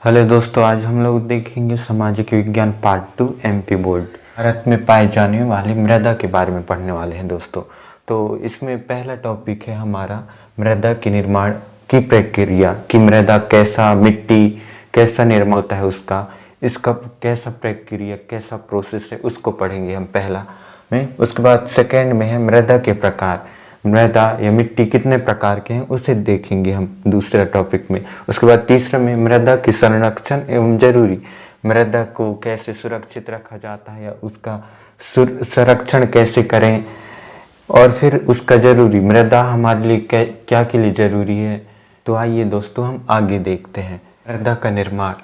Hello दोस्तों, आज हम लोग देखेंगे सामाजिक विज्ञान पार्ट 2 एमपी बोर्ड। भारत में पाए जाने वाली मृदा के बारे में पढ़ने वाले हैं दोस्तों। तो इसमें पहला टॉपिक है हमारा मृदा के निर्माण की प्रक्रिया कि मृदा कैसा, मिट्टी कैसा निर्माण होता है इसका कैसा प्रक्रिया, कैसा प्रोसेस है, उसको पढ़ेंगे हम पहला में। उसके बाद सेकेंड में है मृदा के प्रकार, मृदा या मिट्टी कितने प्रकार के हैं उसे देखेंगे हम दूसरा टॉपिक में। उसके बाद तीसरा में मृदा की संरक्षण एवं जरूरी, मृदा को कैसे सुरक्षित रखा जाता है या उसका संरक्षण कैसे करें, और फिर उसका जरूरी मृदा हमारे लिए क्या के लिए जरूरी है। तो आइए दोस्तों हम आगे देखते हैं मृदा का निर्माण।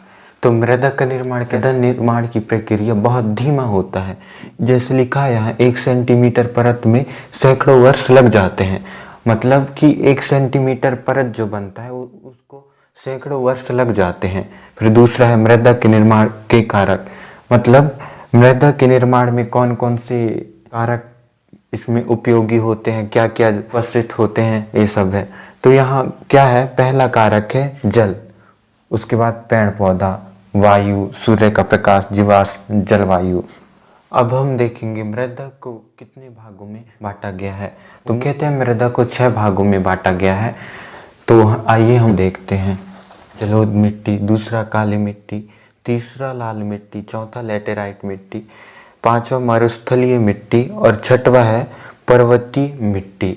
तो मृदा का निर्माण की प्रक्रिया बहुत धीमा होता है। जैसे लिखा है यहाँ 1 सेंटीमीटर परत में सैकड़ों वर्ष लग जाते हैं। मतलब कि 1 सेंटीमीटर परत जो बनता है उसको सैकड़ों वर्ष लग जाते हैं। फिर दूसरा है मृदा के निर्माण के कारक, मतलब मृदा के निर्माण में कौन कौन से कारक इसमें उपयोगी होते हैं, क्या क्या उपस्थित होते हैं, ये सब है। तो यहाँ क्या है, पहला कारक है जल, उसके बाद पेड़ पौधा, वायु, सूर्य का प्रकाश, जीवाश्म, जलवायु। अब हम देखेंगे मृदा को कितने भागों में बांटा गया है। तो कहते हैं मृदा को 6 भागों में बांटा गया है। तो आइए हम देखते हैं। जलोढ़ मिट्टी, दूसरा काली मिट्टी, तीसरा लाल मिट्टी, चौथा लैटेराइट मिट्टी, पांचवा मरुस्थलीय मिट्टी और छठवा है पर्वतीय मिट्टी।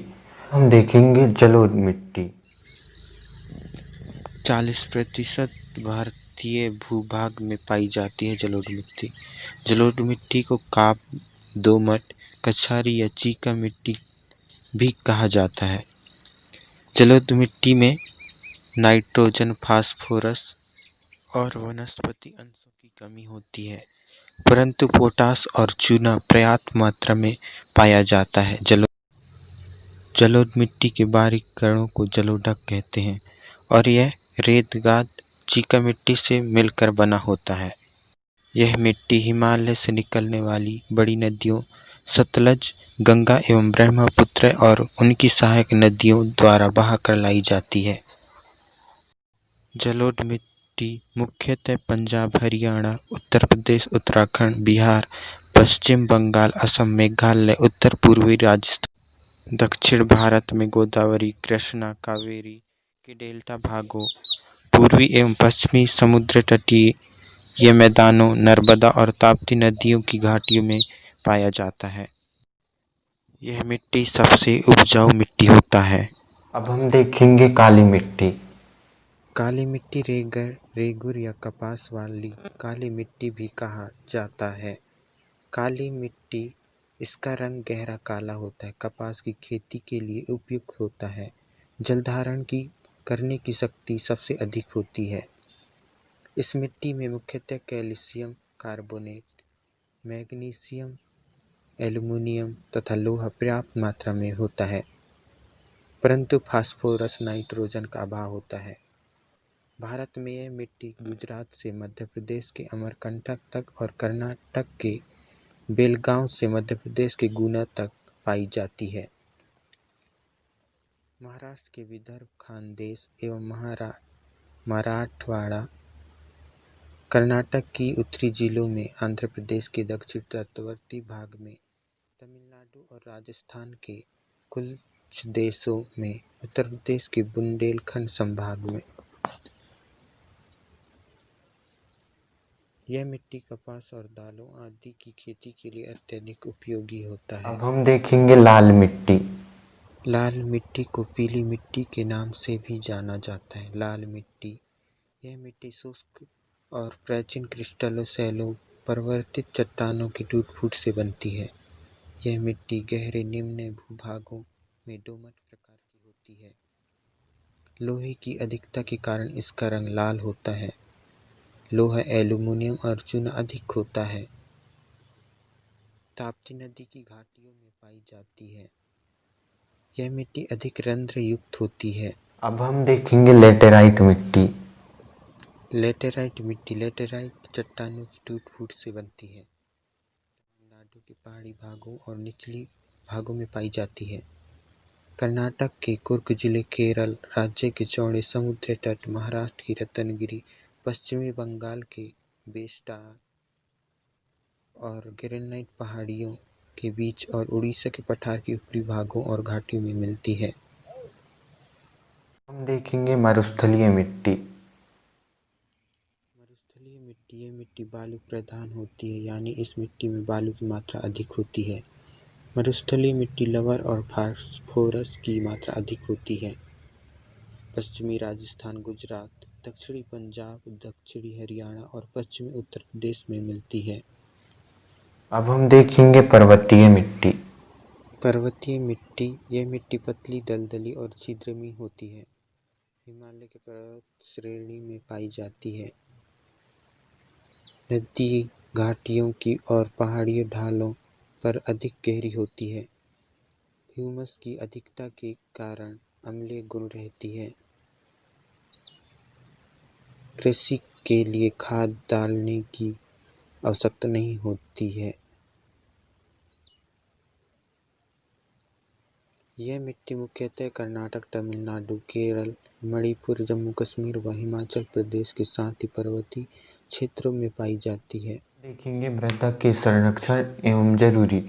हम देखेंगे जलोढ़ मिट्टी। 40% भारतीय भूभाग में पाई जाती है जलोढ़ मिट्टी। जलोढ़ मिट्टी को काप, दोमट, कछारी या चीका मिट्टी भी कहा जाता है। जलोढ़ मिट्टी में नाइट्रोजन, फास्फोरस और वनस्पति अंशों की कमी होती है, परंतु पोटास और चूना पर्याप्त मात्रा में पाया जाता है। जलोढ़ मिट्टी के बारीक कणों को जलोढ़क कहते हैं और यह रेतगाद चीका मिट्टी से मिलकर बना होता है। यह मिट्टी हिमालय से निकलने वाली बड़ी नदियों सतलज, गंगा एवं ब्रह्मपुत्र और उनकी सहायक नदियों द्वारा बहाकर लाई जाती है। जलोढ़ मिट्टी मुख्यतः पंजाब, हरियाणा, उत्तर प्रदेश, उत्तराखंड, बिहार, पश्चिम बंगाल, असम, मेघालय, उत्तर पूर्वी राजस्थान, दक्षिण भारत में गोदावरी, कृष्णा, कावेरी के डेल्टा भागों, पूर्वी एवं पश्चिमी समुद्र तटीय मैदानों, नर्मदा और ताप्ती नदियों की घाटियों में पाया जाता है। यह मिट्टी सबसे उपजाऊ मिट्टी होता है। अब हम देखेंगे काली मिट्टी। काली मिट्टी रेगुर या कपास वाली काली मिट्टी भी कहा जाता है। काली मिट्टी, इसका रंग गहरा काला होता है, कपास की खेती के लिए उपयुक्त होता है। जल धारण करने की शक्ति सबसे अधिक होती है। इस मिट्टी में मुख्यतः कैल्शियम कार्बोनेट, मैग्नीशियम, एल्युमिनियम तथा लोहा पर्याप्त मात्रा में होता है, परंतु फास्फोरस, नाइट्रोजन का अभाव होता है। भारत में यह मिट्टी गुजरात से मध्य प्रदेश के अमरकंटक तक और कर्नाटक के बेलगांव से मध्य प्रदेश के गुना तक पाई जाती है। महाराष्ट्र के विदर्भ, खानदेश एवं मराठवाड़ा, कर्नाटक की उत्तरी जिलों में, आंध्र प्रदेश के दक्षिण तटवर्ती भाग में, तमिलनाडु और राजस्थान के कुछ देशों में, उत्तर प्रदेश के बुंदेलखंड संभाग में। यह मिट्टी कपास और दालों आदि की खेती के लिए अत्यधिक उपयोगी होता है। अब हम देखेंगे लाल मिट्टी। लाल मिट्टी को पीली मिट्टी के नाम से भी जाना जाता है। लाल मिट्टी, यह मिट्टी शुष्क और प्राचीन क्रिस्टलों, शैलों, परिवर्तित चट्टानों की टूट-फूट से बनती है। यह मिट्टी गहरे निम्न भूभागों में दोमट प्रकार की होती है। लोहे की अधिकता के कारण इसका रंग लाल होता है। लोहा, एल्युमिनियम और चूना अधिक होता है। ताप्ती नदी की घाटियों में पाई जाती है। यह मिट्टी अधिक रंध्र युक्त होती है। अब हम देखेंगे लेटेराइट मिट्टी। लेटेराइट मिट्टी, लेटेराइट चट्टानों की टूट-फूट से बनती है। तमिलनाडु के पहाड़ी भागों और निचली भागों में पाई जाती है। कर्नाटक के कुर्ग जिले, केरल राज्य के चौड़े समुद्री तट, महाराष्ट्र की रत्नगिरी, पश्चिमी बंगाल के बेस्टार और ग्रेनाइट पहाड़ियों के बीच और उड़ीसा के पठार के ऊपरी भागों और घाटियों में मिलती है। हम देखेंगे मरुस्थलीय मिट्टी। मरुस्थलीय मिट्टी, ये मिट्टी बालू प्रधान होती है, यानी इस मिट्टी में बालू की मात्रा अधिक होती है। मरुस्थलीय मिट्टी लवण और फास्फोरस की मात्रा अधिक होती है। पश्चिमी राजस्थान, गुजरात, दक्षिणी पंजाब, दक्षिणी हरियाणा और पश्चिमी उत्तर प्रदेश में मिलती है। अब हम देखेंगे पर्वतीय मिट्टी। पर्वतीय मिट्टी, यह मिट्टी पतली, दलदली और छिद्रमी होती है। हिमालय के पर्वत श्रेणी में पाई जाती है। नदी घाटियों की और पहाड़ी ढालों पर अधिक गहरी होती है। ह्यूमस की अधिकता के कारण अम्लीय गुण रहती है। कृषि के लिए खाद डालने की आवश्यकता नहीं होती है। यह मिट्टी मुख्यतः कर्नाटक, तमिलनाडु, केरल, मणिपुर, जम्मू कश्मीर व हिमाचल प्रदेश के साथ ही पर्वतीय क्षेत्रों में पाई जाती है। देखेंगे मृदा के संरक्षण एवं जरूरी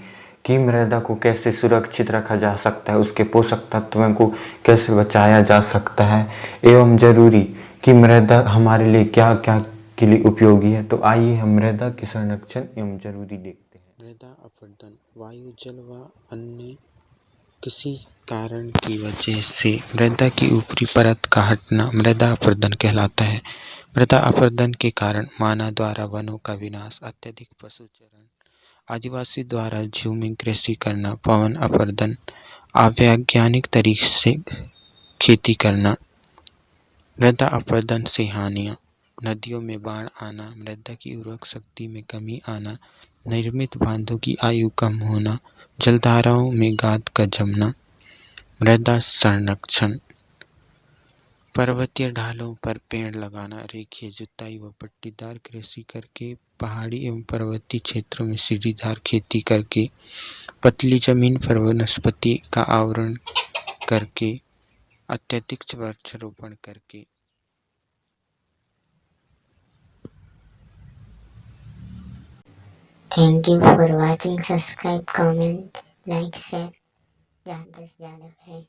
कि मृदा को कैसे सुरक्षित रखा जा सकता है, उसके पोषक तत्वों को कैसे बचाया जा सकता है, एवं जरूरी कि मृदा हमारे लिए क्या क्या के लिए उपयोगी है। तो आइए हम मृदा के संरक्षण एवं जरूरी देखते हैं। मृदा अपरदन, वायु, जल व अन्य किसी कारण की वजह से मृदा की ऊपरी परत का हटना मृदा अपरदन कहलाता है। मृदा अपरदन के कारण मानव द्वारा वनों का विनाश, अत्यधिक पशुचरण, आदिवासी द्वारा झूमिंग कृषि करना, पवन अपरदन, अवैज्ञानिक तरीके से खेती करना। मृदा अपरदन से हानियाँ: नदियों में बाढ़ आना, मृदा की उर्वरक शक्ति में कमी आना, निर्मित बांधों की आयु कम होना, जलधाराओं में गाद का जमना। मृदा संरक्षण: पर्वतीय ढालों पर पेड़ लगाना, रेखीय जुताई व पट्टीदार कृषि करके, पहाड़ी एवं पर्वतीय क्षेत्रों में सीढ़ीदार खेती करके, पतली जमीन पर वनस्पति का आवरण करके, अत्यधिक वृक्षारोपण करके। Thank you for watching. Subscribe, comment, like, share. ज़्यादा से ज़्यादा करें।